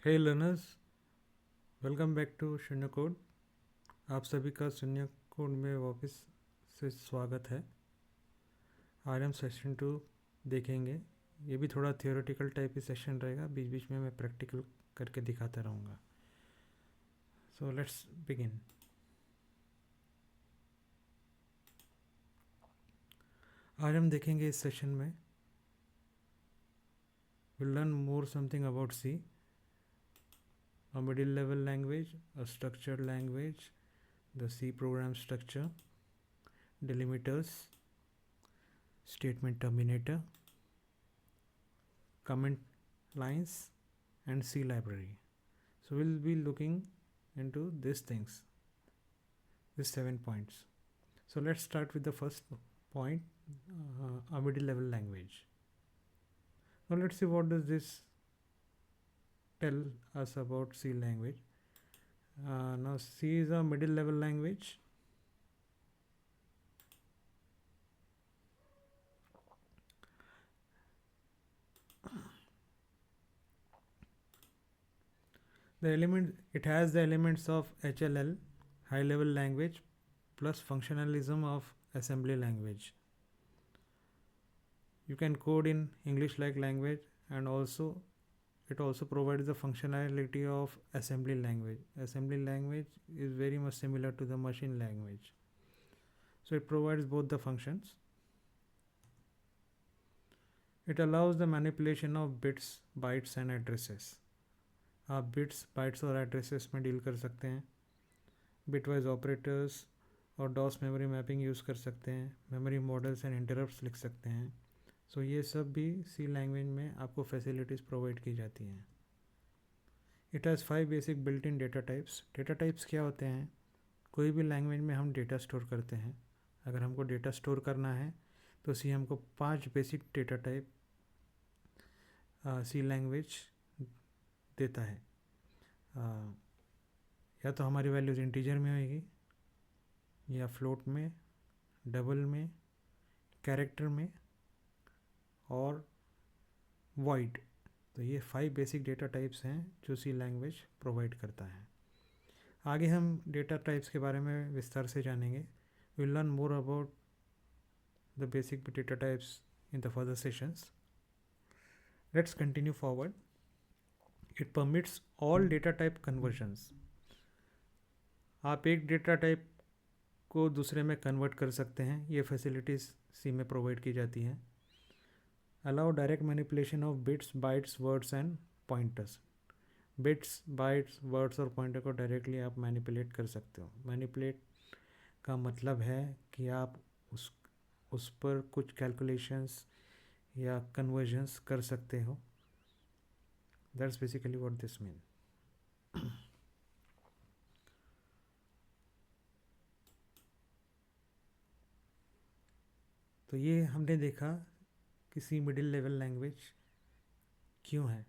Hey learners, welcome back to Shunya code. आप सभी का शून्य कोड में वापस से स्वागत है। आज हम सेशन 2 देखेंगे। ये भी थोड़ा थियोरेटिकल टाइप की सेशन रहेगा, बीच बीच में मैं प्रैक्टिकल करके दिखाता रहूँगा। So let's begin. आज हम देखेंगे इस सेशन में will learn more something about C, a middle level language, a structured language, the C program structure, delimiters, statement terminator, comment lines, and C library. So we'll be looking into these things, these 7 points. So let's start with the first point, a middle level language. Now let's see what does this tell us about C language. Now C is a middle level language. It has the elements of HLL, high level language, plus functionalism of assembly language. You can code in English like language, and also it also provides the functionality of assembly language. Assembly language is very much similar to the machine language. So it provides both the functions. It allows the manipulation of bits, bytes and addresses. आप bits, bytes और addresses में deal कर सकते हैं। Bitwise operators और DOS memory mapping use कर सकते हैं। मेमोरी मॉडल्स एंड इंटरप्ट्स लिख सकते हैं। सो ये सब भी सी लैंग्वेज में आपको फैसिलिटीज़ प्रोवाइड की जाती हैं। It has 5 basic built in data types. Data types क्या होते हैं? कोई भी लैंग्वेज में हम डेटा स्टोर करते हैं। अगर हमको डेटा स्टोर करना है तो सी हमको 5 basic data type C language देता है। या तो हमारी वैल्यूज़ इंटीजर में होगी, या फ्लोट में, डबल में, कैरेक्टर में और वॉइड। तो ये 5 बेसिक डेटा टाइप्स हैं जो सी लैंग्वेज प्रोवाइड करता है। आगे हम डेटा टाइप्स के बारे में विस्तार से जानेंगे। Will learn more about the basic data types in the further sessions. Let's continue forward. It permits all data type convergence. आप एक डेटा टाइप को दूसरे में कन्वर्ट कर सकते हैं। ये फैसिलिटीज़ सी में प्रोवाइड की जाती हैं। Allow direct manipulation of bits, bytes, words and pointers. Bits, bytes, words और पॉइंटर को डायरेक्टली आप मैनिपुलेट कर सकते हो। मैनिपुलेट का मतलब है कि आप उस पर कुछ कैलकुलेशंस या कन्वर्जन्स कर सकते हो। That's basically what this mean. तो ये हमने देखा कि सी मिडिल लेवल लैंग्वेज क्यों है।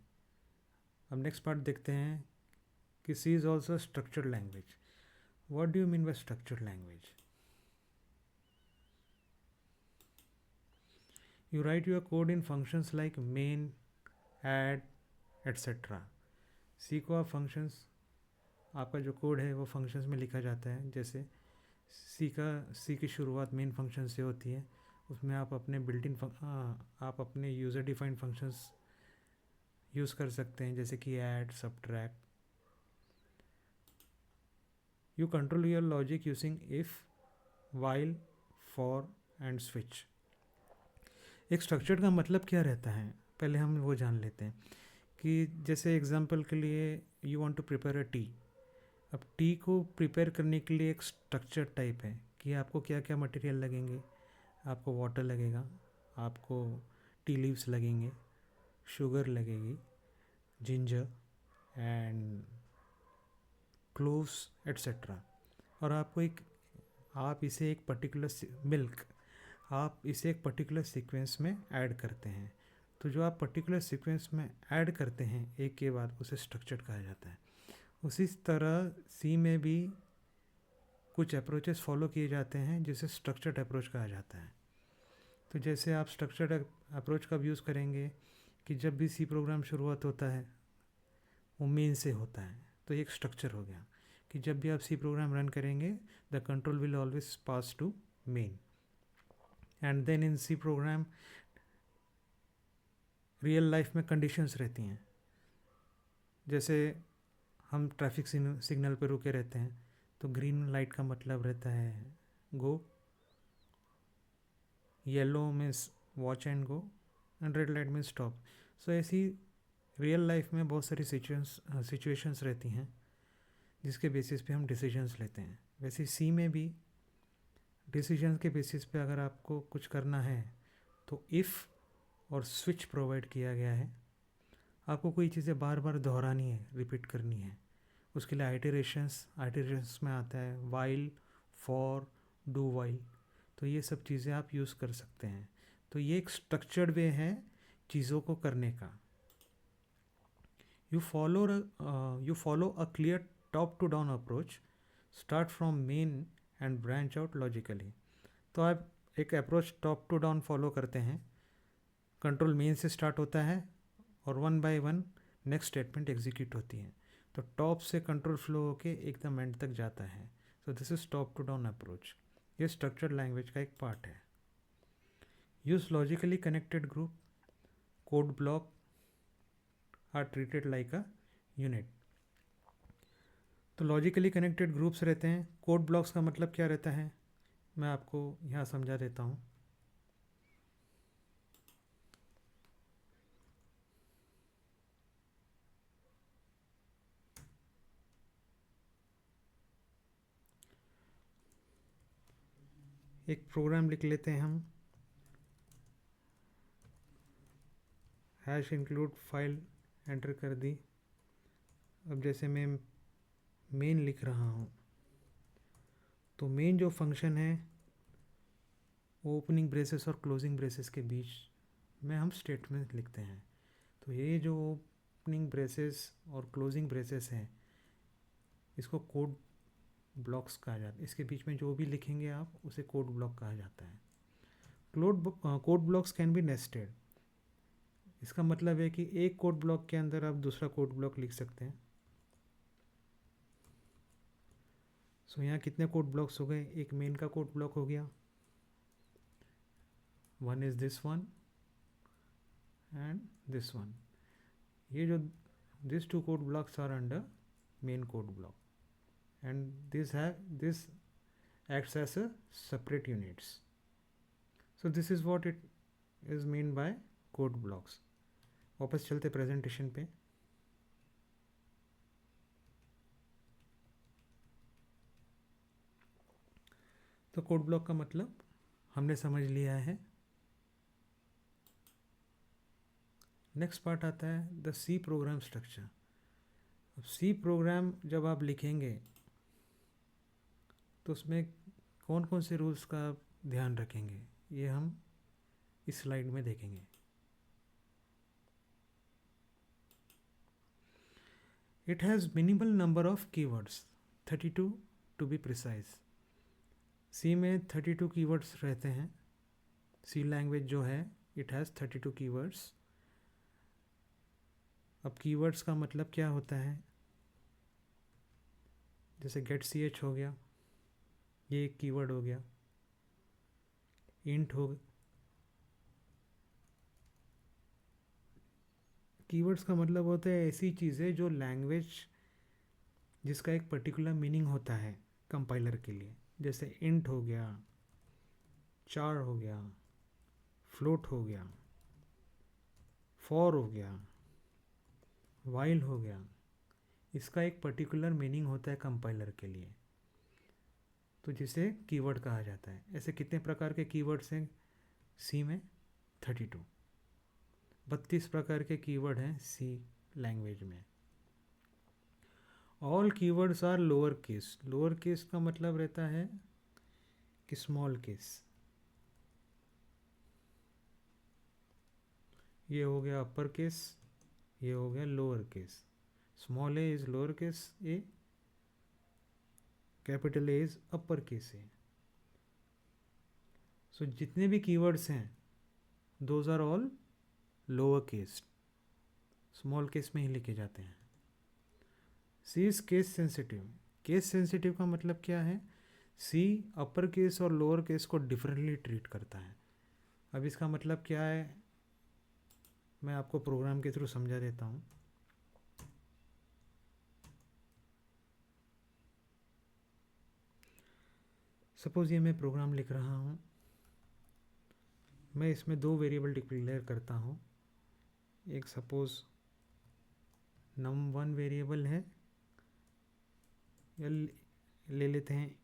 अब नेक्स्ट पार्ट देखते हैं कि C is also structured language. What do you mean by structured language? You write your code in functions like main, add, etc. सी को आप फंक्शंस, आपका जो कोड है वो फंक्शंस में लिखा जाता है। जैसे सी की शुरुआत मेन फंक्शन से होती है। उसमें आप अपने आप अपने यूज़र डिफाइंड फंक्शंस यूज़ कर सकते हैं, जैसे कि add, subtract. You control your logic using if, while, for and switch. एक स्ट्रक्चर का मतलब क्या रहता है, पहले हम वो जान लेते हैं। कि जैसे एग्जांपल के लिए you want to prepare a tea. अब टी को प्रिपेयर करने के लिए एक स्ट्रक्चर टाइप है कि आपको क्या क्या मटेरियल लगेंगे। आपको वाटर लगेगा, आपको टी लीव्स लगेंगे, शुगर लगेगी, जिंजर एंड क्लोव्स एट्सेट्रा। और आप इसे एक पर्टिकुलर मिल्क, आप इसे एक पर्टिकुलर सीक्वेंस में ऐड करते हैं। तो जो आप पर्टिकुलर सीक्वेंस में ऐड करते हैं एक के बाद, उसे स्ट्रक्चर कहा जाता है। उसी तरह सी में भी कुछ अप्रोचेस फॉलो किए जाते हैं जिसे स्ट्रक्चर्ड अप्रोच कहा जाता है। तो जैसे आप स्ट्रक्चर्ड अप्रोच कब यूज़ करेंगे कि जब भी सी प्रोग्राम शुरुआत होता है वो मेन से होता है। तो एक स्ट्रक्चर हो गया कि जब भी आप सी प्रोग्राम रन करेंगे the control will always pass to main. And then in C program real life में कंडीशंस रहती हैं। जैसे हम ट्रैफिक सिग्नल पर रुके रहते हैं तो ग्रीन लाइट का मतलब रहता है go, yellow means watch and go, and red light means stop. So ऐसी रियल लाइफ में बहुत सारी सिचुएशंस रहती हैं जिसके बेसिस पे हम डिसीजंस लेते हैं। वैसे सी में भी डिसीजंस के बेसिस पे अगर आपको कुछ करना है तो इफ़ और स्विच प्रोवाइड किया गया है। आपको कोई चीज़ें बार बार दोहरानी है, रिपीट करनी है, उसके लिए आइटरेशंस में आता है वाइल, फॉर, डू वाइल। तो ये सब चीज़ें आप यूज़ कर सकते हैं। तो ये एक स्ट्रक्चर्ड वे है चीज़ों को करने का। You follow a clear top to down approach, start from main and branch out logically। तो आप एक approach top to down follow करते हैं। कंट्रोल मेन से स्टार्ट होता है और one by one next statement execute होती है। तो टॉप से कंट्रोल फ्लो होके एकदम एंड तक जाता है। So this is top to down approach. ये स्ट्रक्चर्ड लैंग्वेज का एक पार्ट है। Use logically connected group, code block are treated like a unit. तो लॉजिकली कनेक्टेड ग्रुप्स रहते हैं। कोड ब्लॉक्स का मतलब क्या रहता है मैं आपको यहाँ समझा देता हूँ। एक प्रोग्राम लिख लेते हैं हम, हैश इंक्लूड फाइल एंटर कर दी। अब जैसे मैं मेन लिख रहा हूँ तो मेन जो फंक्शन है वो ओपनिंग ब्रेसेस और क्लोजिंग ब्रेसेस के बीच में हम स्टेटमेंट लिखते हैं। तो ये जो ओपनिंग ब्रेसेस और क्लोजिंग ब्रेसेस हैं इसको कोड ब्लॉक्स कहा जाता है। इसके बीच में जो भी लिखेंगे आप उसे कोड ब्लॉक कहा जाता है। Code blocks can be nested. इसका मतलब है कि एक कोड ब्लॉक के अंदर आप दूसरा कोड ब्लॉक लिख सकते हैं। सो यहाँ कितने कोड ब्लॉक्स हो गए, एक मेन का कोड ब्लॉक हो गया, one is this one and this one. ये जो this two code blocks are under main code block and this acts as a separate units. So this is what it is mean by code blocks. वापस चलते presentation पे। तो code block का मतलब हमने समझ लिया है। नेक्स्ट पार्ट आता है द सी प्रोग्राम स्ट्रक्चर। अब सी प्रोग्राम जब आप लिखेंगे तो उसमें कौन कौन से रूल्स का ध्यान रखेंगे ये हम इस स्लाइड में देखेंगे। It has minimal number of keywords 32 to be precise. C में 32 कीवर्ड्स रहते हैं। सी लैंग्वेज जो है इट हैज़ 32 कीवर्ड्स। अब कीवर्ड्स का मतलब क्या होता है, जैसे गेट सी एच हो गया, ये एक कीवर्ड हो गया। इंट हो, कीवर्ड्स का मतलब होता है ऐसी चीज़ें जो लैंग्वेज जिसका एक पर्टिकुलर मीनिंग होता है कंपाइलर के लिए। जैसे इंट हो गया, चार हो गया, फ्लोट हो गया, फॉर हो गया, वाइल हो गया। इसका एक पर्टिकुलर मीनिंग होता है कंपाइलर के लिए, तो जिसे कीवर्ड कहा जाता है। ऐसे कितने प्रकार के कीवर्ड्स हैं सी में? 32, 32 प्रकार के कीवर्ड हैं सी लैंग्वेज में। All keywords are lower case. Lower case का मतलब रहता है कि स्मॉल केस। ये हो गया अपर केस, ये हो गया lower case. Small A is lower case A, capital A is upper case A. So जितने भी कीवर्ड्स हैं those are all lower case, small case में ही लिखे जाते हैं। C is case sensitive. Case sensitive का मतलब क्या है? सी अपर केस और लोअर केस को डिफरेंटली ट्रीट करता है। अब इसका मतलब क्या है, मैं आपको प्रोग्राम के थ्रू समझा देता हूँ। सपोज ये मैं प्रोग्राम लिख रहा हूँ, मैं इसमें दो वेरिएबल डिक्लेयर करता हूँ। एक सपोज num1 वेरिएबल है, या ले लेते हैं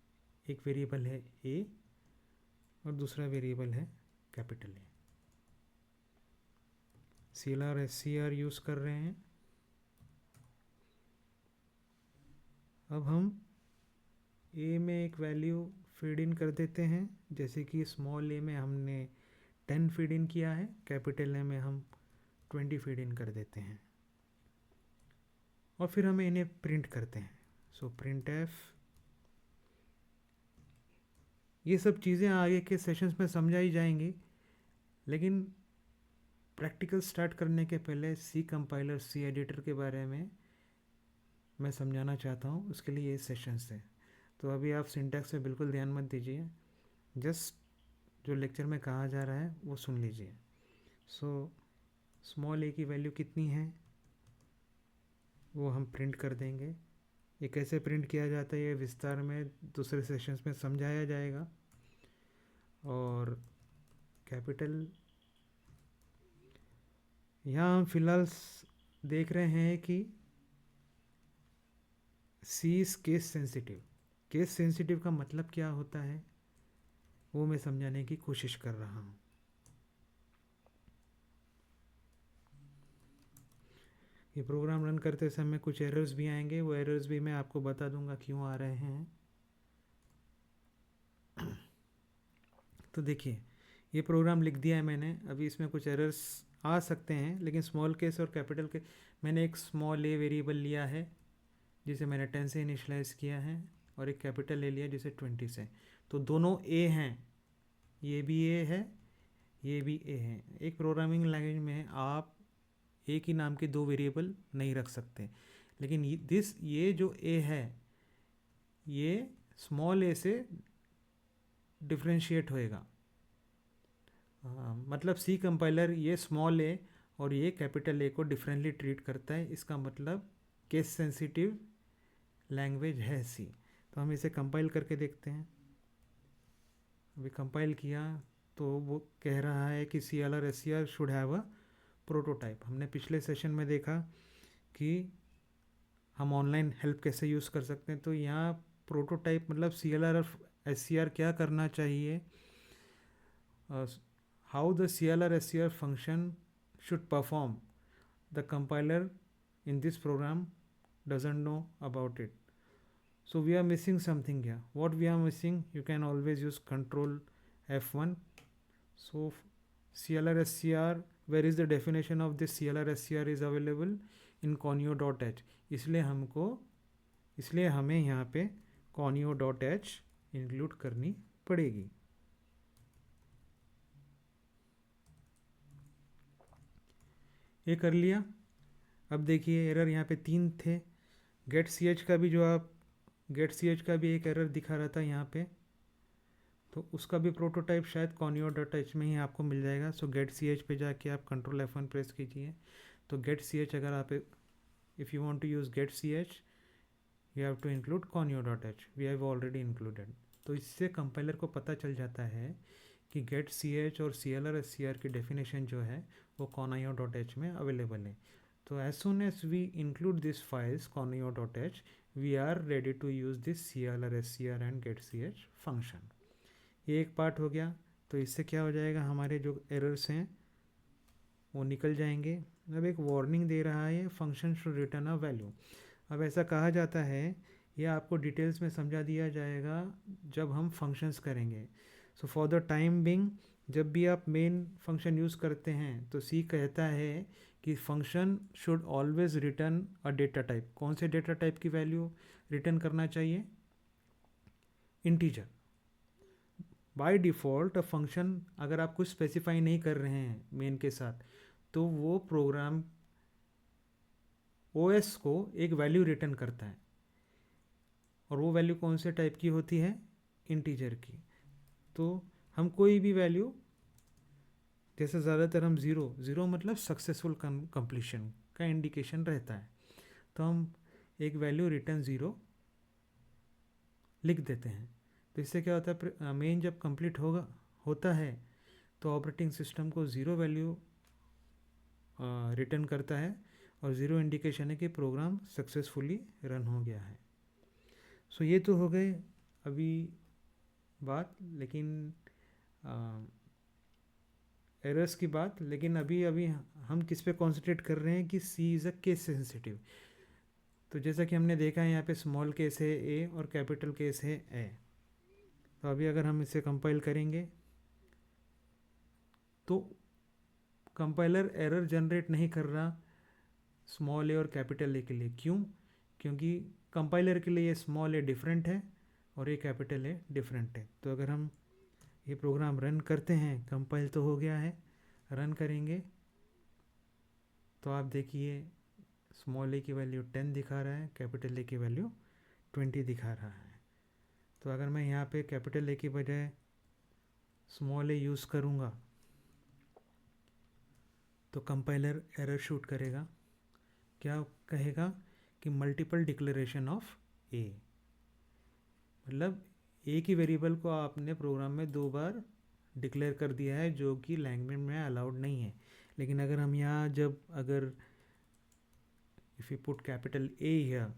एक वेरिएबल है a और दूसरा वेरिएबल है capital A. CLR SCR use कर रहे हैं। अब हम a में एक वैल्यू फीड इन कर देते हैं, जैसे कि स्मॉल a में हमने 10 फीड इन किया है, कैपिटल ए में हम 20 फीड इन कर देते हैं, और फिर हमें इन्हें प्रिंट करते हैं। So print F. ये सब चीज़ें आगे के सेशंस में समझाई जाएंगी, लेकिन प्रैक्टिकल स्टार्ट करने के पहले सी कंपाइलर, सी एडिटर के बारे में मैं समझाना चाहता हूँ, उसके लिए ये सेशंस है। तो अभी आप सिंटैक्स पे बिल्कुल ध्यान मत दीजिए, जस्ट जो लेक्चर में कहा जा रहा है वो सुन लीजिए। सो स्मॉल ए की वैल्यू कितनी है वो हम प्रिंट कर देंगे। ये कैसे प्रिंट किया जाता है ये विस्तार में दूसरे सेशंस में समझाया जाएगा। और कैपिटल, यहाँ हम फिलहाल देख रहे हैं कि C is case sensitive. Case sensitive का मतलब क्या होता है वो मैं समझाने की कोशिश कर रहा हूँ। ये प्रोग्राम रन करते समय कुछ एरर्स भी आएंगे, वो एरर्स भी मैं आपको बता दूंगा क्यों आ रहे हैं। तो देखिए, ये प्रोग्राम लिख दिया है मैंने, अभी इसमें कुछ एरर्स आ सकते हैं, लेकिन स्मॉल केस और कैपिटल के, मैंने एक स्मॉल ए वेरिएबल लिया है जिसे मैंने 10 से इनिशलाइज किया है, और एक कैपिटल ए लिया जिसे 20 से। तो दोनों ए हैं, ये भी ए है, ये भी ए है। एक प्रोग्रामिंग लैंग्वेज में आप एक ही नाम के दो वेरिएबल नहीं रख सकते, लेकिन ये जो ए है ये स्मॉल ए से डिफ्रेंशिएट होएगा। मतलब सी कंपाइलर ये स्मॉल ए और ये कैपिटल ए को डिफरेंटली ट्रीट करता है, इसका मतलब केस सेंसिटिव लैंग्वेज है सी। तो हम इसे कंपाइल करके देखते हैं। अभी कंपाइल किया तो वो कह रहा है कि CLR SCR should have a prototype. हमने पिछले सेशन में देखा कि हम ऑनलाइन हेल्प कैसे यूज़ कर सकते हैं, तो यहाँ प्रोटोटाइप मतलब CLR SCR क्या करना चाहिए, how the CLR SCR function should perform, the compiler in this program doesn't know about it. So we are missing something here. What we are missing, you can always use control F1. So CLR SCR, where is the definition of this CLR SCR is available in conio.h. इसलिए हमें यहाँ पे conio.h include करनी पड़ेगी। ये कर लिया। अब देखिए एरर यहाँ पे 3 थे। गेट ch का भी का भी एक एरर दिखा रहा था यहाँ पे, तो उसका भी प्रोटोटाइप शायद conio.h में ही आपको मिल जाएगा। सो गेट ch पे जाके आप कंट्रोल F1 प्रेस कीजिए। तो गेट ch अगर आप if you want to use get ch you have to include conio.h, we have already included. तो इससे कंपाइलर को पता चल जाता है कि गेट ch और CLR SCR की डेफिनेशन जो है वो conio.h में अवेलेबल है। So as soon as we include these files conio.h, we are ready to use this CLR SCR and getch function. ये एक पार्ट हो गया। तो इससे क्या हो जाएगा, हमारे जो एरर्स हैं वो निकल जाएंगे। अब एक वार्निंग दे रहा है, function should return a value. अब ऐसा कहा जाता है, यह आपको डिटेल्स में समझा दिया जाएगा जब हम फंक्शंस करेंगे। So for the time being, जब भी आप मेन फंक्शन यूज़ करते हैं तो सी कहता है कि function should always return a data type. कौन से डेटा टाइप की वैल्यू रिटर्न करना चाहिए? इंटीजर। बाय डिफ़ॉल्ट फंक्शन अगर आप कुछ स्पेसिफाई नहीं कर रहे हैं मेन के साथ, तो वो प्रोग्राम ओएस को एक वैल्यू रिटर्न करता है, और वो वैल्यू कौन से टाइप की होती है, इंटीजर की। तो हम कोई भी वैल्यू, जैसे ज़्यादातर हम ज़ीरो मतलब सक्सेसफुल कंप्लीशन का इंडिकेशन रहता है, तो हम एक वैल्यू रिटर्न ज़ीरो लिख देते हैं। तो इससे क्या होता है, मेन जब कंप्लीट होता है तो ऑपरेटिंग सिस्टम को ज़ीरो वैल्यू रिटर्न करता है, और ज़ीरो इंडिकेशन है कि प्रोग्राम सक्सेसफुली रन हो गया है। सो ये तो हो गए अभी बात, लेकिन एरर्स की बात। लेकिन अभी अभी हम किस पे कॉन्सेंट्रेट कर रहे हैं कि C is a case sensitive. तो जैसा कि हमने देखा है यहाँ पे स्मॉल केस है ए और कैपिटल केस है ए। तो अभी अगर हम इसे कंपाइल करेंगे तो कंपाइलर एरर जनरेट नहीं कर रहा स्मॉल ए और कैपिटल ए के लिए। क्यों? क्योंकि कंपाइलर के लिए ये स्मॉल ए डिफरेंट है और ये कैपिटल ए डिफरेंट है। तो अगर हम ये प्रोग्राम रन करते हैं, कंपाइल तो हो गया है, रन करेंगे तो आप देखिए स्मॉल ए की वैल्यू 10 दिखा रहा है, कैपिटल ए की वैल्यू 20 दिखा रहा है। तो अगर मैं यहाँ पे कैपिटल ए की बजाय स्मॉल ए यूज़ करूँगा तो कंपाइलर एरर शूट करेगा। क्या कहेगा कि मल्टीपल डिक्लेरेशन ऑफ ए, मतलब एक ही वेरिएबल को आपने प्रोग्राम में दो बार डिक्लेयर कर दिया है, जो कि लैंग्वेज में अलाउड नहीं है। लेकिन अगर हम यहाँ अगर if you put capital A here,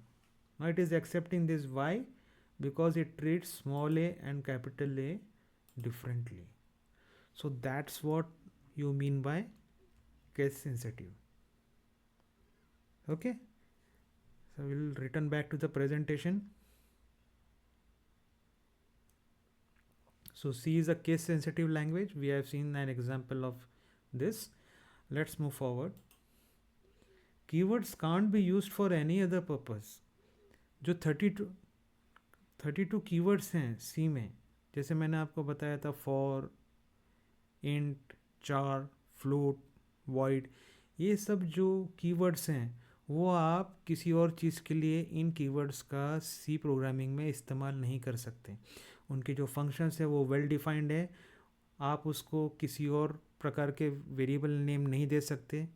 now it is accepting this. Why? Because it treats small a and capital A differently. So that's what you mean by case sensitive. Okay, so we'll return back to the presentation. So C is a case sensitive language. We have seen an example of this. Let's move forward. Keywords can't be used for any other purpose. जो 32 keywords हैं सी में, जैसे मैंने आपको बताया था for, int, चार, float, void, ये सब जो कीवर्ड्स हैं वो आप किसी और चीज़ के लिए इन कीवर्ड्स का सी प्रोग्रामिंग में इस्तेमाल नहीं कर सकते। उनके जो फंक्शंस है वो वेल डिफाइंड है, आप उसको किसी और प्रकार के वेरिएबल नेम नहीं दे सकते।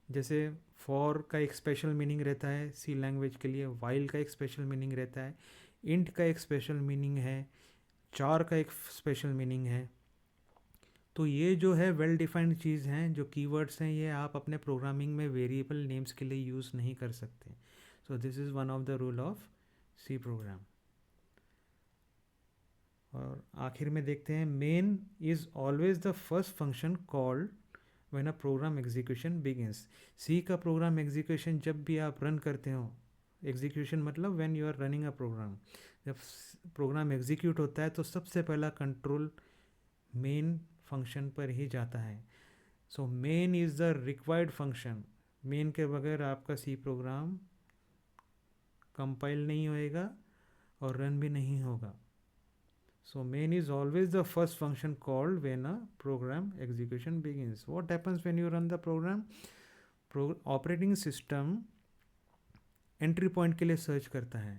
जैसे फॉर का एक स्पेशल मीनिंग रहता है सी लैंग्वेज के लिए, वाइल का एक स्पेशल मीनिंग रहता है, इंट का एक स्पेशल मीनिंग है, चार का एक स्पेशल मीनिंग है। तो ये जो है वेल डिफाइंड चीज़ हैं, जो कीवर्ड्स हैं, ये आप अपने प्रोग्रामिंग में वेरिएबल नेम्स के लिए यूज़ नहीं कर सकते। So this is one of the rule of C program. और आखिर में देखते हैं, main is always the first function called when a program execution begins. C का प्रोग्राम एग्जीक्यूशन जब भी आप रन करते हो, एग्जीक्यूशन मतलब when you are running a program, जब प्रोग्राम एग्जीक्यूट होता है तो सबसे पहला कंट्रोल मेन फंक्शन पर ही जाता है। So main is the required function. Main के बगैर आपका सी प्रोग्राम कंपाइल नहीं होएगा और रन भी नहीं होगा। So main is always the first function called when a program execution begins. What happens when you run the program? Operating system entry point के लिए search करता है.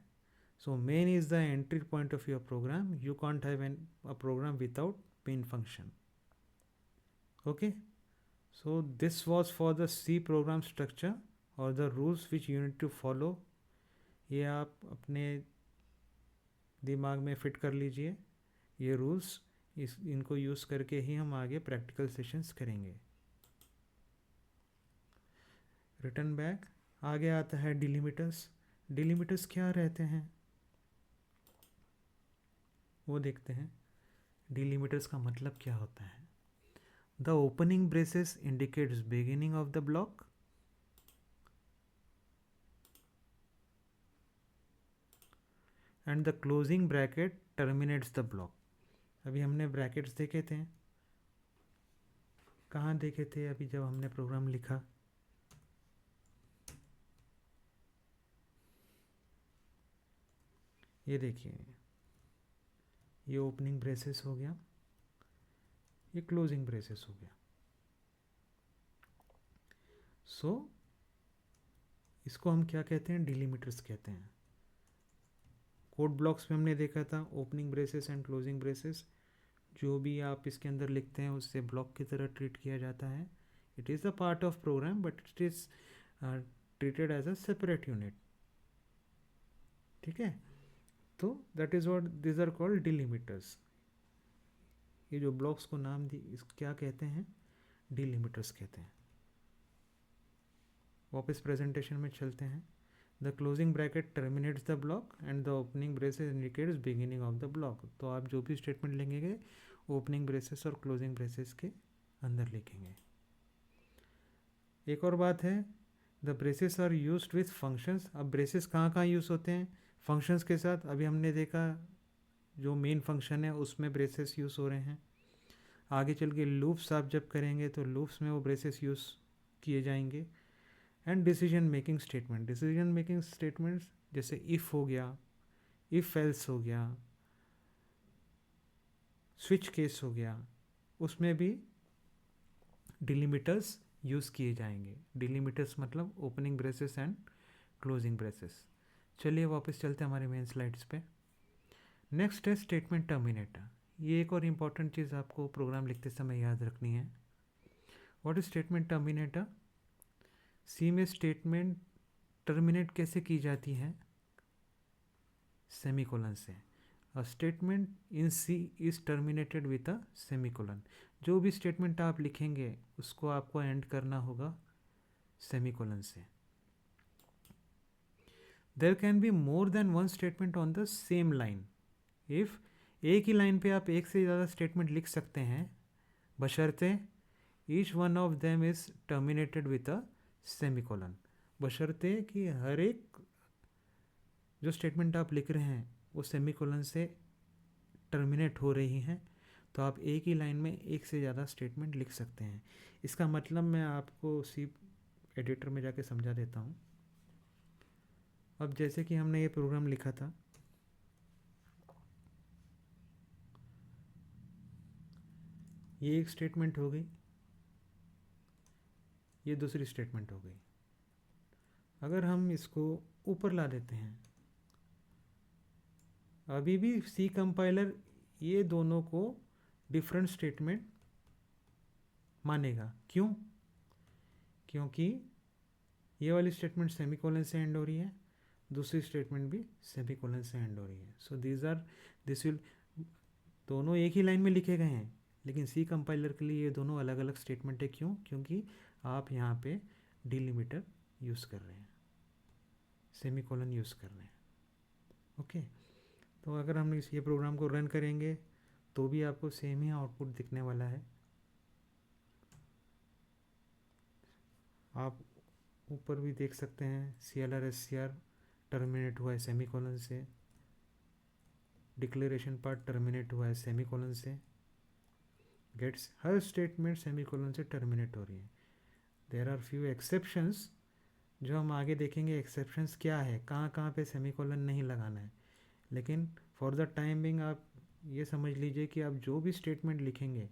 So main is the entry point of your program. You can't have a program without main function. Okay. So this was for the C program structure or the rules which you need to follow. ये आप अपने दिमाग में fit कर लीजिए ये rules, इनको use करके ही हम आगे प्रैक्टिकल सेशंस करेंगे। रिटर्न बैक, आगे आता है डिलिमिटर्स। डिलिमिटर्स क्या रहते हैं वो देखते हैं। डिलिमिटर्स का मतलब क्या होता है? The opening braces indicates beginning of the block, and the closing bracket terminates the block. अभी हमने ब्रैकेट्स देखे थे, कहाँ देखे थे? अभी जब हमने प्रोग्राम लिखा, ये देखिए, ये ओपनिंग ब्रेसेस हो गया, ये क्लोजिंग ब्रेसेस हो गया। सो इसको हम क्या कहते हैं, डिलीमिटर्स कहते हैं। कोड ब्लॉक्स में हमने देखा था opening braces and closing braces, जो भी आप इसके अंदर लिखते हैं उससे ब्लॉक की तरह ट्रीट किया जाता है। It is a part of program but it is treated as a separate unit. ठीक है, तो that is what this are called delimiters. ये जो ब्लॉक्स को नाम दी इस क्या कहते हैं, डिलीमिटर्स कहते हैं। वापस प्रेजेंटेशन में चलते हैं। The closing bracket terminates the block and the opening braces indicates beginning of the block. तो आप जो भी स्टेटमेंट लिखेंगे ओपनिंग ब्रेसेस और क्लोजिंग ब्रेसेस के अंदर लिखेंगे। एक और बात है, the braces are used with functions. अब ब्रेसेस कहाँ कहाँ यूज़ होते हैं, फंक्शंस के साथ। अभी हमने देखा जो मेन फंक्शन है उसमें ब्रेसेस यूज़ हो रहे हैं। आगे चल के लूप्स आप जब करेंगे तो लूप्स में वो ब्रेसेस यूज़ किए जाएंगे। And decision making statement, decision making statements जैसे इफ़ हो गया, इफ़ एल्स हो गया, स्विच केस हो गया, उसमें भी डिलीमिटर्स यूज़ किए जाएंगे। डिलीमिटर्स मतलब opening braces and closing braces. चलिए वापस चलते हैं हमारे मेन स्लाइड्स पे। नेक्स्ट है स्टेटमेंट टर्मिनेटर। ये एक और इम्पॉर्टेंट चीज़ आपको प्रोग्राम लिखते समय याद रखनी है। What is statement terminator? C में स्टेटमेंट टर्मिनेट कैसे की जाती है, सेमीकोलन से। A statement in C is terminated with a semicolon. जो भी स्टेटमेंट आप लिखेंगे उसको आपको एंड करना होगा सेमीकोलन से। There can be more than one statement on the same line. If एक ही लाइन पे आप एक से ज़्यादा स्टेटमेंट लिख सकते हैं, बशर्ते each one of them is terminated with a semicolon. बशर्ते कि हर एक जो स्टेटमेंट आप लिख रहे हैं वो सेमीकोलन से टर्मिनेट हो रही हैं, तो आप एक ही लाइन में एक से ज़्यादा स्टेटमेंट लिख सकते हैं। इसका मतलब मैं आपको सी एडिटर में जाके समझा देता हूँ। अब जैसे कि हमने ये प्रोग्राम लिखा था, ये एक स्टेटमेंट हो गई, ये दूसरी स्टेटमेंट हो गई। अगर हम इसको ऊपर ला देते हैं, अभी भी सी कंपाइलर ये दोनों को डिफरेंट स्टेटमेंट मानेगा। क्यों? क्योंकि ये वाली स्टेटमेंट सेमीकोलन से एंड हो रही है, दूसरी स्टेटमेंट भी सेमीकोलन से एंड हो रही है। सो दिस विल, दोनों एक ही लाइन में लिखे गए हैं, लेकिन सी कंपाइलर के लिए ये दोनों अलग अलग स्टेटमेंट है। क्यों? क्योंकि आप यहाँ पे डिलिमिटर यूज़ कर रहे हैं, सेमीकोलन यूज़ कर रहे हैं। ओके, तो अगर हम ये प्रोग्राम को रन करेंगे तो भी आपको सेम ही आउटपुट दिखने वाला है। आप ऊपर भी देख सकते हैं CLR/SCR टर्मिनेट हुआ है सेमीकोलन से, डिक्लेरेशन पार्ट टर्मिनेट हुआ है सेमीकोलन से, गेट्स हर स्टेटमेंट सेमीकोलन से टर्मिनेट हो रही है। देयर आर फ्यू एक्सेप्शंस जो हम आगे देखेंगे। एक्सेप्शंस क्या है, कहाँ कहाँ पे सेमीकोलन नहीं लगाना है, लेकिन फॉर द टाइम बिंग आप ये समझ लीजिए कि आप जो भी स्टेटमेंट लिखेंगे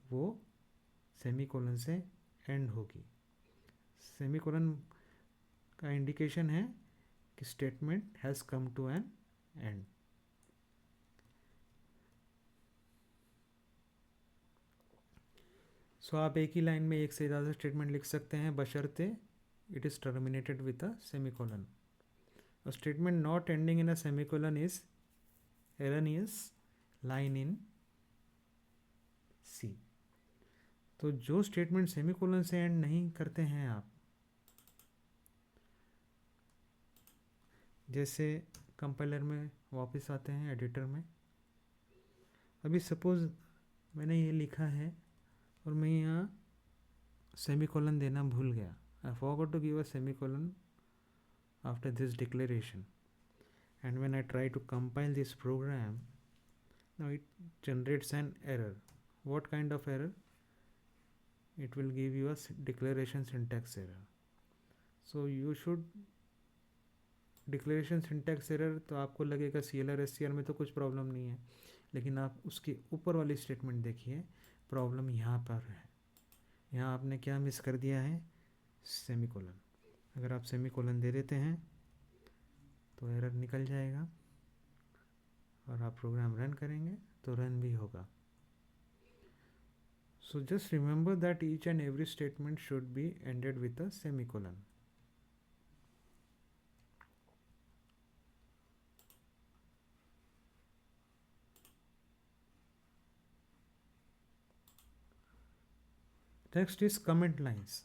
वो सेमीकोलन से एंड होगी। सेमीकोलन का इंडिकेशन है कि statement has come to an end. So आप एक ही लाइन में एक से ज़्यादा स्टेटमेंट लिख सकते हैं, बशर्ते it is terminated with a semicolon. A statement not ending in a semicolon is erroneous line in C। तो जो स्टेटमेंट सेमीकोलन से एंड नहीं करते हैं आप, जैसे कंपाइलर में वापस आते हैं एडिटर में। अभी सपोज़ मैंने ये लिखा है और मैं यहाँ सेमीकोलन देना भूल गया। I forgot to give a semicolon after this declaration, and when I try to compile this program, now it generates an error. What kind of error? It will give you a declaration syntax error. So you should declaration syntax error, तो आपको लगेगा CLR/SCR में तो कुछ problem नहीं है, लेकिन आप उसके ऊपर वाली स्टेटमेंट देखिए, प्रॉब्लम यहाँ पर है। यहाँ आपने क्या मिस कर दिया है, सेमीकोलन। अगर आप सेमीकोलन दे देते हैं तो एरर निकल जाएगा और आप प्रोग्राम रन करेंगे तो रन भी होगा. So just remember that each and every statement should be ended with a semicolon. Next is comment lines.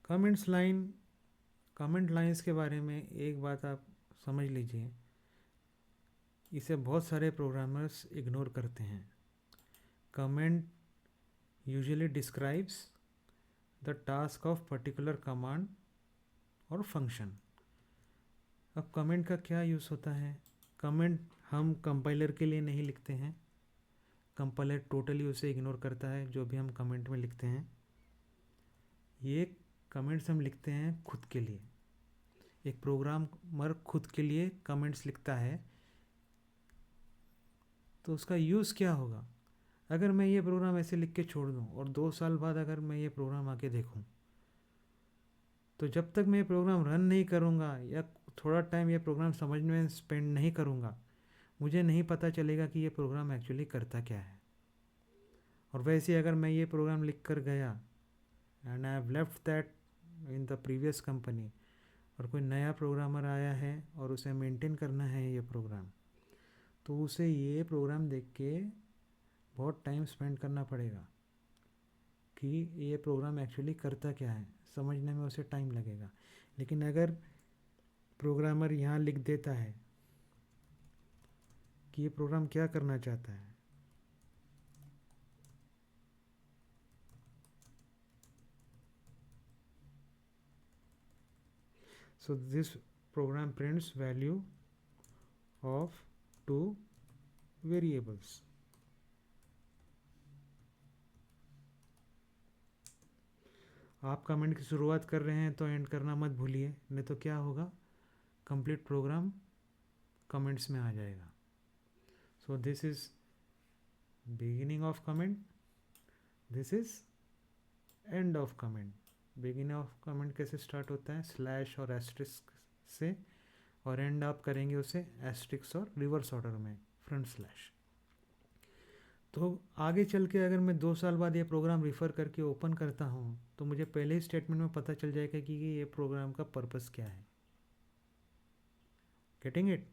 Comment lines के बारे में एक बात आप समझ लीजिए, इसे बहुत सारे प्रोग्रामर्स इग्नोर करते हैं. Comment usually describes the task of particular command और फंक्शन. अब कमेंट का क्या यूज़ होता है? कमेंट हम कंपाइलर के लिए नहीं लिखते हैं. कंपाइलर टोटली उसे इग्नोर करता है जो भी हम कमेंट में लिखते हैं. ये कमेंट्स हम लिखते हैं खुद के लिए. एक प्रोग्रामर खुद के लिए कमेंट्स लिखता है तो उसका यूज़ क्या होगा? अगर मैं ये प्रोग्राम ऐसे लिख के छोड़ दूँ और 2 साल बाद अगर मैं ये प्रोग्राम आके देखूँ, तो जब तक मैं ये प्रोग्राम रन नहीं करूँगा या थोड़ा टाइम ये प्रोग्राम समझने में स्पेंड नहीं करूँगा, मुझे नहीं पता चलेगा कि ये प्रोग्राम एक्चुअली करता क्या है. और वैसे अगर मैं ये प्रोग्राम लिख कर गया and I have left that in the previous company और कोई नया प्रोग्रामर आया है और उसे मेंटेन करना है ये प्रोग्राम, तो उसे ये प्रोग्राम देख के बहुत टाइम स्पेंड करना पड़ेगा कि ये प्रोग्राम एक्चुअली करता क्या है. समझने में उसे टाइम लगेगा. लेकिन अगर प्रोग्रामर यहाँ लिख देता है कि ये प्रोग्राम क्या करना चाहता है, so this program prints value of 2 variables. आप कमेंट की शुरुआत कर रहे हैं तो एंड करना मत भूलिए, नहीं तो क्या होगा, कंप्लीट प्रोग्राम कमेंट्स में आ जाएगा. सो this is beginning of comment, this is end of comment. Beginning of comment कैसे स्टार्ट होता है? स्लैश और एस्ट्रिक्स से, और एंड आप करेंगे उसे एस्ट्रिक्स और रिवर्स ऑर्डर में फ्रंट स्लैश. तो आगे चल के अगर मैं 2 साल बाद ये प्रोग्राम रिफ़र करके ओपन करता हूँ तो मुझे पहले ही स्टेटमेंट में पता चल जाएगा कि ये प्रोग्राम का पर्पस क्या है. Getting it?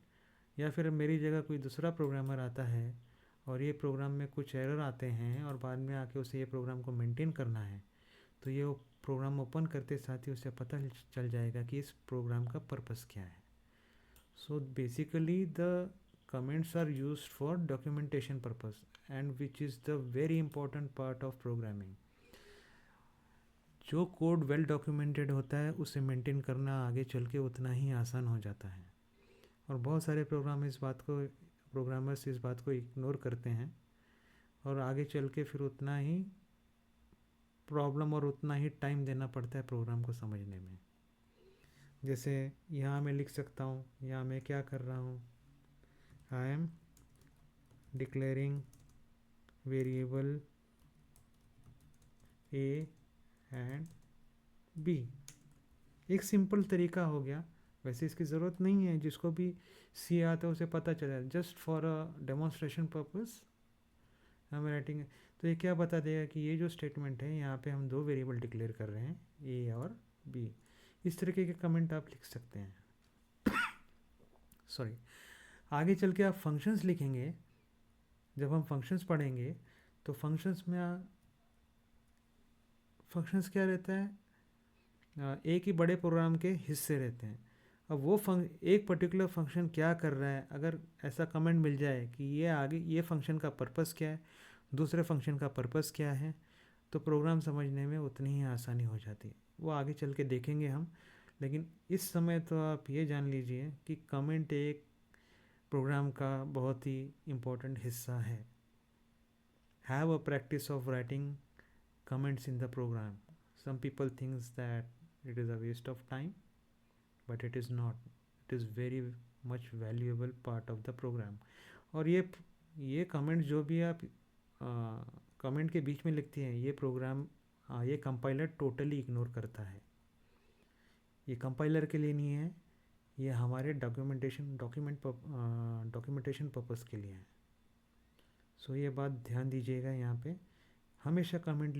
या फिर मेरी जगह कोई दूसरा प्रोग्रामर आता है और ये प्रोग्राम में कुछ एरर आते हैं और बाद में आके उसे ये प्रोग्राम को मेंटेन करना है, तो ये प्रोग्राम ओपन करते साथ ही उसे पता चल जाएगा कि इस प्रोग्राम का पर्पस क्या है. So basically the comments are used for documentation purpose and which is the very important part of programming. जो कोड वेल डॉक्यूमेंटेड होता है उसे मेंटेन करना आगे चल के उतना ही आसान हो जाता है. और बहुत सारे प्रोग्रामर्स इस बात को इग्नोर करते हैं और आगे चल के फिर उतना ही प्रॉब्लम और उतना ही टाइम देना पड़ता है प्रोग्राम को समझने में. जैसे यहाँ मैं लिख सकता हूँ, यहाँ मैं क्या कर रहा हूँ, I am declaring variable a and b. एक सिंपल तरीका हो गया. वैसे इसकी ज़रूरत नहीं है, जिसको भी सी आता है उसे पता चला. Just for a demonstration purpose हम राइटिंग. तो ये क्या बता देगा कि ये जो स्टेटमेंट है यहाँ पे हम 2 वेरिएबल डिक्लेयर कर रहे हैं, ए और बी. इस तरीके के कमेंट आप लिख सकते हैं. सॉरी. आगे चल के आप फंक्शंस लिखेंगे. जब हम फंक्शंस पढ़ेंगे तो फंक्शंस में फंक्शंस क्या रहता है, एक ही बड़े प्रोग्राम के हिस्से रहते हैं. अब वो एक पर्टिकुलर फंक्शन क्या कर रहा है, अगर ऐसा कमेंट मिल जाए कि ये आगे ये फंक्शन का पर्पस क्या है, दूसरे फंक्शन का पर्पस क्या है, तो प्रोग्राम समझने में उतनी ही आसानी हो जाती है. वो आगे चल के देखेंगे हम. लेकिन इस समय तो आप ये जान लीजिए कि कमेंट एक प्रोग्राम का बहुत ही इम्पोर्टेंट हिस्सा है. Have a practice of writing comments in the program. Some people thinks that it is a waste of time, but it is not. It is very much valuable part of the program. और ये comment जो भी आप comment के बीच में लिखते हैं, ये प्रोग्राम ये कंपाइलर टोटली इग्नोर करता है। ये कंपाइलर के लिए नहीं है, ये हमारे डॉक्यूमेंटेशन पर्पस के लिए है। सो ये बात ध्यान दीजिएगा, यहाँ पे हमेशा कमेंट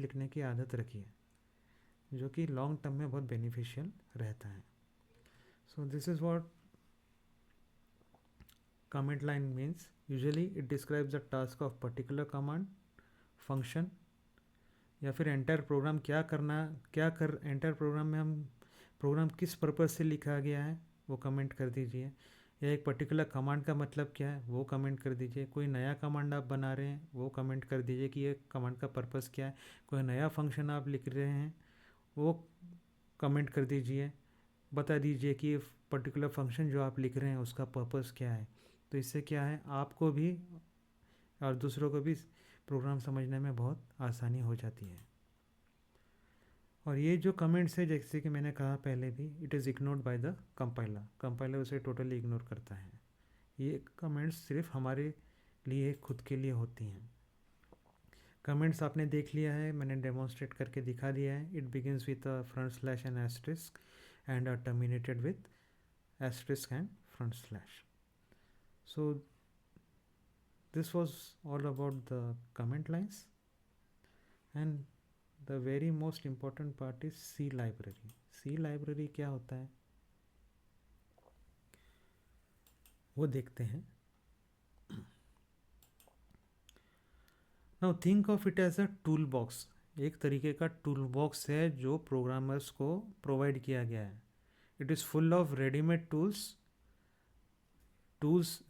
लिखने की आदत रखिए, जो कि लॉन्ग टर्म में बहुत बेनिफिशियल रहता है। So this is what comment line means. Usually it describes the task of particular command, function, या फिर एंटायर प्रोग्राम एंटायर प्रोग्राम में हम प्रोग्राम किस पर्पज़ से लिखा गया है वो कमेंट कर दीजिए, या एक पर्टिकुलर कमांड का मतलब क्या है वो कमेंट कर दीजिए। कोई नया कमांड आप बना रहे हैं वो कमेंट कर दीजिए कि ये कमांड का पर्पज़ क्या है। कोई नया फंक्शन आप लिख रहे हैं वो कमेंट कर दीजिए, बता दीजिए कि पर्टिकुलर फंक्शन जो आप लिख रहे हैं उसका पर्पज़ क्या है। तो इससे क्या है, आपको भी और दूसरों को भी प्रोग्राम समझने में बहुत आसानी हो जाती है। और ये जो कमेंट्स है, जैसे कि मैंने कहा पहले भी, it is ignored by the compiler उसे टोटली इग्नोर करता है। ये कमेंट्स सिर्फ हमारे लिए, खुद के लिए होती हैं। कमेंट्स आपने देख लिया है, मैंने डेमोन्स्ट्रेट करके दिखा दिया है। It begins with a front slash and asterisk and are terminated with asterisk and front slash. So this was all about the comment lines, and the very most important part is C library. C library क्या होता है वो देखते हैं। Now think of it as a tool box. एक तरीके का tool box है जो प्रोग्रामर्स को प्रोवाइड किया गया है। It is full of readymade tools.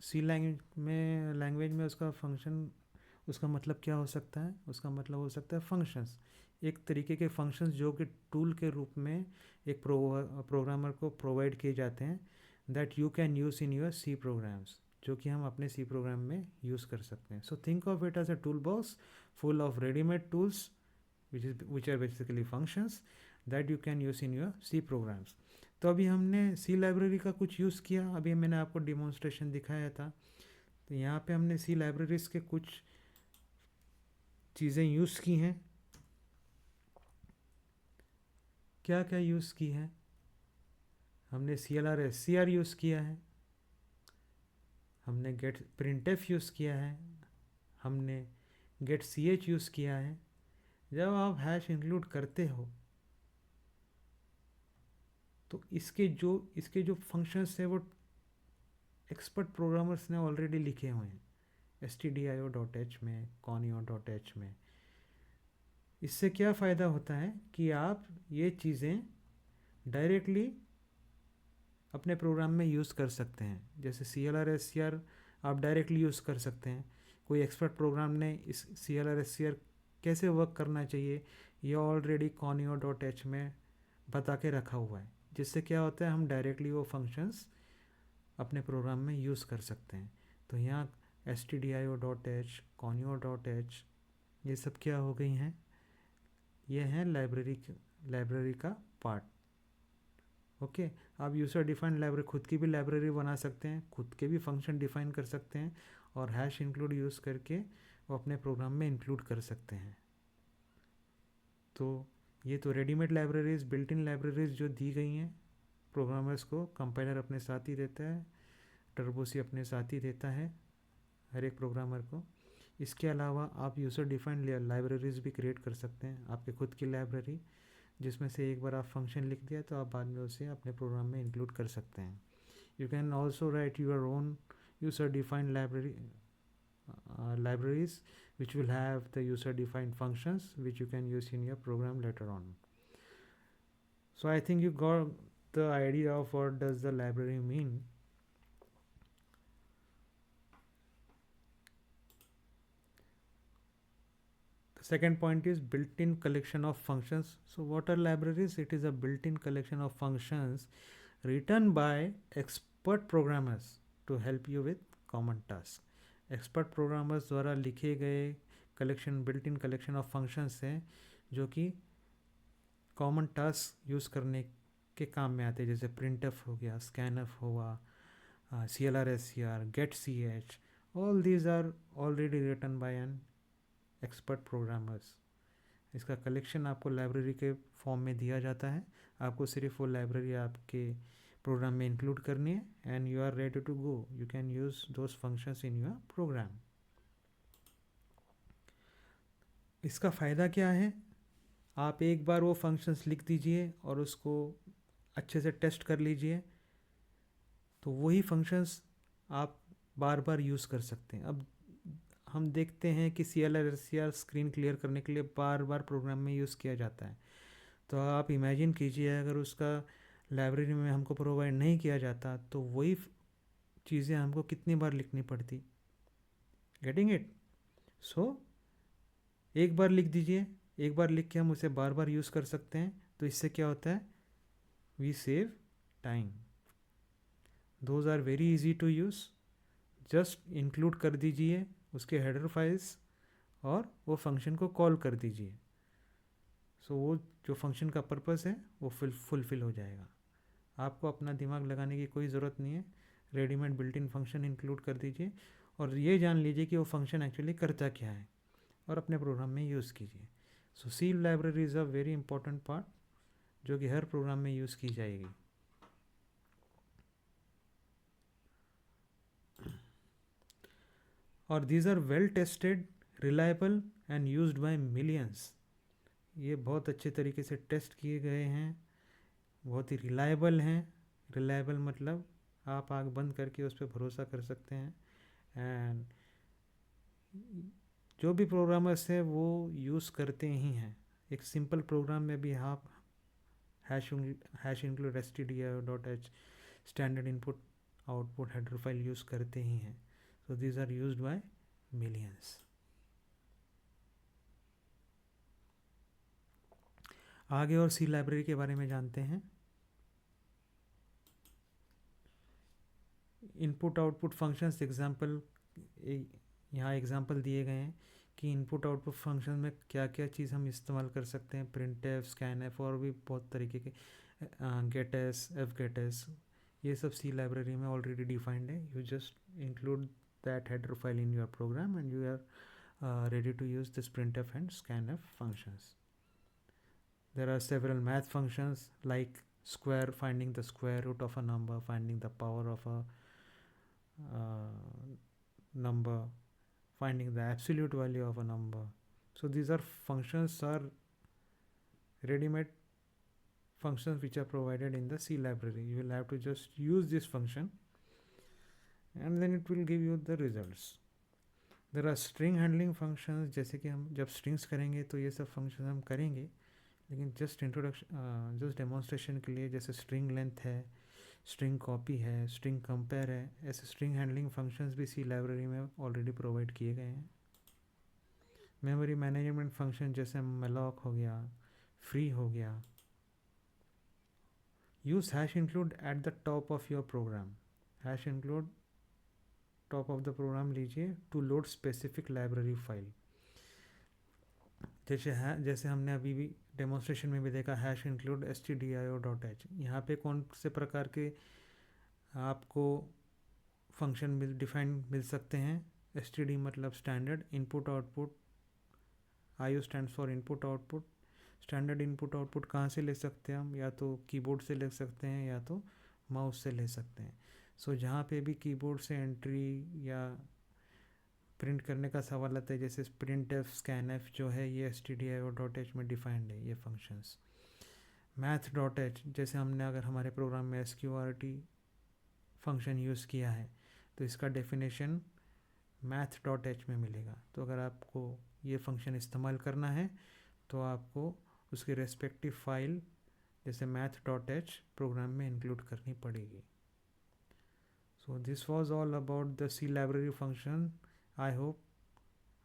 C language में उसका मतलब क्या हो सकता है? उसका मतलब हो सकता है फंक्शंस। एक तरीके के फंक्शंस जो कि टूल के रूप में एक प्रोग्रामर को प्रोवाइड किए जाते हैं, that you can use in your C programs, जो कि हम अपने सी प्रोग्राम में यूज़ कर सकते हैं। So think of it as a tool box full of readymade tools which are basically functions that you can use in your C programs. तो अभी हमने सी लाइब्रेरी का कुछ यूज़ किया, अभी मैंने आपको डिमॉन्स्ट्रेशन दिखाया था। तो यहाँ पे हमने सी लाइब्रेरीज के कुछ चीज़ें यूज़ की हैं। क्या क्या यूज़ की है? हमने CLR यूज़ किया है, हमने गेट प्रिंटफ यूज़ किया है, हमने गेट ch यूज़ किया है। जब आप हैश इंक्लूड करते हो तो इसके जो फंक्शंस हैं वो एक्सपर्ट प्रोग्रामर्स ने ऑलरेडी लिखे हुए हैं stdio.h में, conio.h में। इससे क्या फ़ायदा होता है कि आप ये चीज़ें डायरेक्टली अपने प्रोग्राम में यूज़ कर सकते हैं। जैसे CLR आप डायरेक्टली यूज़ कर सकते हैं। कोई एक्सपर्ट प्रोग्राम ने इस CLR कैसे वर्क करना चाहिए ये ऑलरेडी conio.h में बता के रखा हुआ है, जिससे क्या होता है हम डायरेक्टली वो फंक्शंस अपने प्रोग्राम में यूज़ कर सकते हैं। तो यहाँ stdio.h, conio.h ये सब क्या हो गई हैं? ये हैं लाइब्रेरी का पार्ट। ओके, आप यूज़र डिफाइंड लाइब्रेरी, खुद की भी लाइब्रेरी बना सकते हैं, खुद के भी फंक्शन डिफाइन कर सकते हैं, और हैश इंक्लूड यूज़ करके वो अपने प्रोग्राम में इंक्लूड कर सकते हैं। तो ये तो readymade libraries, built in libraries जो दी गई हैं प्रोग्रामर्स को, कंपाइलर अपने साथ ही देता है, टर्बोसी अपने साथ ही देता है हर एक प्रोग्रामर को। इसके अलावा आप यूज़र डिफाइंड लाइब्रेरीज भी क्रिएट कर सकते हैं, आपके खुद की लाइब्रेरी, जिसमें से एक बार आप फंक्शन लिख दिया तो आप बाद में उसे अपने प्रोग्राम में इंक्लूड कर सकते हैं। You can also right your own user defined libraries which will have the user defined functions which you can use in your program later on. So I think you got the idea of what does the library mean. The second point is built-in collection of functions. So what are libraries? It is a built-in collection of functions written by expert programmers to help you with common tasks. Expert programmers द्वारा लिखे गए built in collection of functions हैं जो कि common task use करने के काम में आते हैं, जैसे प्रिंटफ हो गया, स्कैनफ हुआ, CLR, SCR, get CH, all these are already written by an expert programmers. इसका कलेक्शन आपको लाइब्रेरी के फॉर्म में दिया जाता है, आपको सिर्फ वो लाइब्रेरी आपके प्रोग्राम में इंक्लूड करनी है and you are ready to go, you can use those functions in your program. इसका फ़ायदा क्या है, आप एक बार वो फंक्शंस लिख दीजिए और उसको अच्छे से टेस्ट कर लीजिए, तो वही फंक्शंस आप बार बार यूज़ कर सकते हैं। अब हम देखते हैं कि CLR स्क्रीन क्लियर करने के लिए बार बार प्रोग्राम में यूज़ किया जाता है, तो आप इमेजिन कीजिए अगर उसका लाइब्रेरी में हमको प्रोवाइड नहीं किया जाता तो वही चीज़ें हमको कितनी बार लिखनी पड़ती। Getting it? सो एक बार लिख दीजिए, एक बार लिख के हम उसे बार बार यूज़ कर सकते हैं, तो इससे क्या होता है, we save time. Those are very easy to use, just include कर दीजिए उसके हेडर फाइल्स और वो फंक्शन को कॉल कर दीजिए। सो वो जो फंक्शन का पर्पस है वो फुलफिल हो जाएगा। आपको अपना दिमाग लगाने की कोई ज़रूरत नहीं है, readymade built in function include कर दीजिए और ये जान लीजिए कि वो फंक्शन एक्चुअली करता क्या है और अपने प्रोग्राम में यूज़ कीजिए। So C library is a very important part जो कि हर प्रोग्राम में यूज़ की जाएगी। और these are well tested, reliable and used by millions. ये बहुत अच्छे तरीके से टेस्ट किए गए हैं, बहुत ही रिलायबल हैं। रिलायबल मतलब आप आँख बंद करके उस पर भरोसा कर सकते हैं एंड जो भी प्रोग्रामर्स हैं वो यूज़ करते ही हैं। एक सिंपल प्रोग्राम में भी आप hash include stdio.h standard input output header file use करते ही हैं। So these are used by millions. आगे और सी लाइब्रेरी के बारे में जानते हैं। इनपुट आउटपुट फंक्शंस एग्जांपल, यहाँ एग्जांपल दिए गए हैं कि इनपुट आउटपुट फंक्शन में क्या क्या चीज़ हम इस्तेमाल कर सकते हैं, printf, scanf और भी बहुत तरीके के, getS, fgetS, ये सब सी लाइब्रेरी में ऑलरेडी डिफाइंड है। You just include that header file in your program and you are ready to use this printf and scanf functions. There are several math functions like square, finding the square root of a number, finding the power of a number, finding the absolute value of a number. So these are functions are ready-made functions which are provided in the C library. You will have to just use this function and then it will give you the results. There are string handling functions, जैसे कि हम जब strings करेंगे तो ये सब functions हम करेंगे, लेकिन जस्ट इंट्रोडक्शन, जस्ट डेमोन्स्ट्रेशन के लिए, जैसे स्ट्रिंग लेंथ है, स्ट्रिंग कॉपी है, स्ट्रिंग कंपेयर है, ऐसे स्ट्रिंग हैंडलिंग फंक्शंस भी सी लाइब्रेरी में ऑलरेडी प्रोवाइड किए गए हैं। मेमोरी मैनेजमेंट फंक्शन जैसे malloc हो गया, फ्री हो गया। Use hash include at the top of your program. Hash include top of the program लीजिए to load specific library file. जैसे हमने अभी भी डेमोन्स्ट्रेशन में भी देखा, हैश इंक्लूड stdio.h। यहाँ पे कौन से प्रकार के आपको फंक्शन मिल सकते हैं। std मतलब standard input output, IO stands for input output. Standard input output कहाँ से ले सकते हैं हम, या तो कीबोर्ड से ले सकते हैं या तो माउस से ले सकते हैं। सो जहाँ पे भी कीबोर्ड से एंट्री या प्रिंट करने का सवाल आता है, जैसे printf, scanf जो है ये stdio.h में डिफाइंड है ये फंक्शंस। math.h जैसे हमने अगर हमारे प्रोग्राम में sqrt फंक्शन यूज़ किया है तो इसका डेफिनेशन math.h में मिलेगा। तो अगर आपको ये फंक्शन इस्तेमाल करना है तो आपको उसकी रेस्पेक्टिव फाइल जैसे math.h प्रोग्राम में इंक्लूड करनी पड़ेगी। So this was all about the C library function. I hope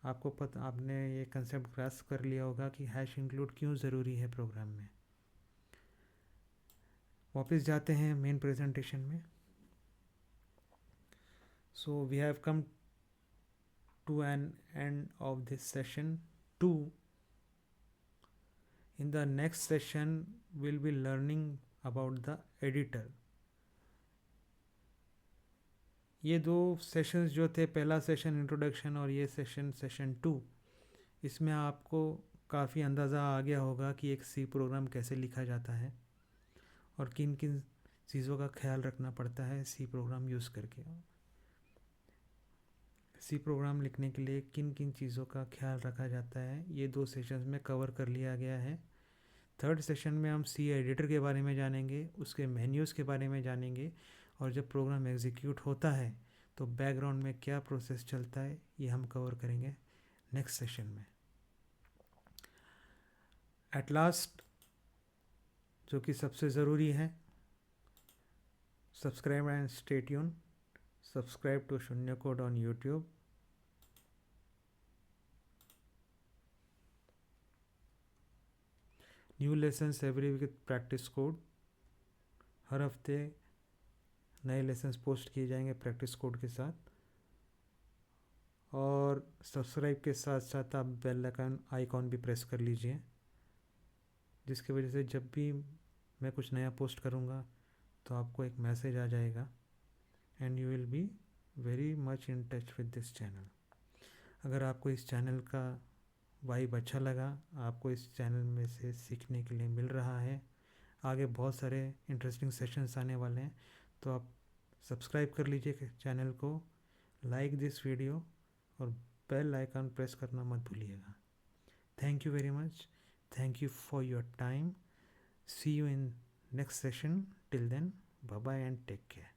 आपने ये कंसेप्ट ग्रास्प कर लिया होगा कि हैश इंक्लूड क्यों ज़रूरी है प्रोग्राम में। वापस जाते हैं मेन प्रेजेंटेशन में। So we have come to an end of this session 2। In the next session will be learning about the editor. ये दो सेशंस जो थे, पहला सेशन इंट्रोडक्शन और ये सेशन 2, इसमें आपको काफ़ी अंदाज़ा आ गया होगा कि एक सी प्रोग्राम कैसे लिखा जाता है और किन किन चीज़ों का ख्याल रखना पड़ता है सी प्रोग्राम यूज़ करके। सी प्रोग्राम लिखने के लिए किन किन चीज़ों का ख्याल रखा जाता है ये 2 सेशंस में कवर कर लिया गया है। थर्ड सेशन में हम सी एडिटर के बारे में जानेंगे, उसके मेन्यूज़ के बारे में जानेंगे, और जब प्रोग्राम एग्जीक्यूट होता है तो बैकग्राउंड में क्या प्रोसेस चलता है ये हम कवर करेंगे नेक्स्ट सेशन में। एट लास्ट, जो कि सबसे ज़रूरी है, subscribe and stay tune. Subscribe to Shunya code on YouTube. New lessons every week with practice code. हर हफ्ते नए लेसन्स पोस्ट किए जाएंगे प्रैक्टिस कोड के साथ। और सब्सक्राइब के साथ साथ आप बेल आइकॉन भी प्रेस कर लीजिए, जिसकी वजह से जब भी मैं कुछ नया पोस्ट करूँगा तो आपको एक मैसेज आ जाएगा and you will be very much in touch with this channel. अगर आपको इस चैनल का वाइब अच्छा लगा, आपको इस चैनल में से सीखने के लिए मिल रहा है, आगे बहुत सारे इंटरेस्टिंग सेशंस आने वाले हैं, तो आप सब्सक्राइब कर लीजिए चैनल को, लाइक दिस वीडियो और बेल आइकन प्रेस करना मत भूलिएगा। Thank you very much. Thank you for your time. See you in next session. Till then, bye bye and take care.